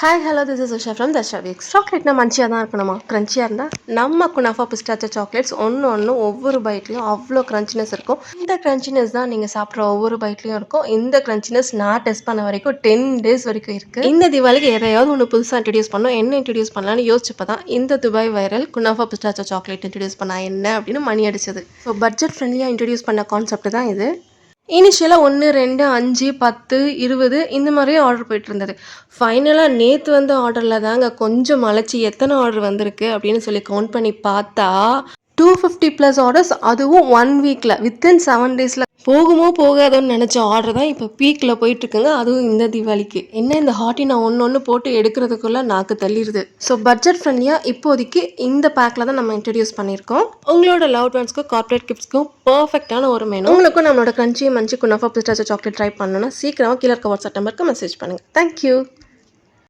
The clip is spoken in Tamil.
Hi hello this is Usha from Tasha weeks. சாக்லேட்னா மஞ்சியாக தான் இருக்கணுமா? க்ரன்ச்சியாக இருந்தால் நம்ம குனாஃபா பிஸ்டாச்சோ சாக்லேட்ஸ் ஒன்று ஒவ்வொரு பைட்லையும் அவ்வளோ க்ரன்ச்சினஸ் இருக்கும். இந்த க்ரன்ச்சினஸ் தான் நீங்கள் சாப்பிட்ற ஒவ்வொரு பைட்லையும் இருக்கும். இந்த க்ரன்ச்சினஸ் நான் டெஸ்ட் பண்ண வரைக்கும் 10 days வரைக்கும் இருக்குது. இந்த தீபாவளிக்கு எதையாவது ஒன்று புதுசாக இன்ட்ரடியூஸ் பண்ணோம். என்ன இன்ட்ரடியூஸ் பண்ணலான்னு யோசிச்சப்போ தான் இந்த துபாய் வைரல் குனாஃபா பிஸ்டாச்சோ சாக்லேட் இன்ட்ரடியூஸ் பண்ணால் என்ன அப்படின்னு மணி அடிச்சது. ஸோ பட்ஜெட் ஃப்ரெண்ட்லியாக இன்ட்ரடியூஸ் பண்ண கான்செப்ட் தான் இது. இனிஷியலாக 1, 2, 5, 10, 20 இந்த மாதிரியே ஆர்டர் போயிட்டு இருந்தது. ஃபைனலாக நேற்று வந்த ஆர்டரில் தாங்க கொஞ்சம் மலைச்சி எத்தனை ஆர்டர் வந்திருக்கு அப்படின்னு சொல்லி கவுண்ட் பண்ணி பார்த்தா 250+ ஆர்டர்ஸ், அதுவும் 1 வீக்கில் வித்தின் 7 days போகுமோ போகாதோன்னு நினச்ச ஆர்டர் தான் இப்போ பீக்கில் போயிட்டுருக்குங்க. அதுவும் இந்த தீபாவளிக்கு என்ன இந்த ஹாட்டி நான் ஒன்று போட்டு எடுக்கிறதுக்குள்ளே நாக்கு தள்ளிடுது. ஸோ பட்ஜெட் ஃப்ரெண்ட்லியாக இப்போதைக்கு இந்த பேக்கில் தான் நம்ம இன்ட்ரடியூஸ் பண்ணியிருக்கோம். உங்களோட லவ் ஒன்ஸ்க்கும் கார்ப்பரேட் கிஃப்ட்ஸ்க்கும் பர்ஃபெக்டான ஒரு மெனு. உங்களுக்கும் நம்மளோட கிரன்ச்சி மஞ்சி குனாஃபா பிஸ்டாச்சோ சாக்லேட் ட்ரை பண்ணணும்னா சீக்கிரமாக கீழே இருக்க வாட்ஸ்அப் நம்பருக்கு மெசேஜ் பண்ணுங்கள். தேங்க்யூ.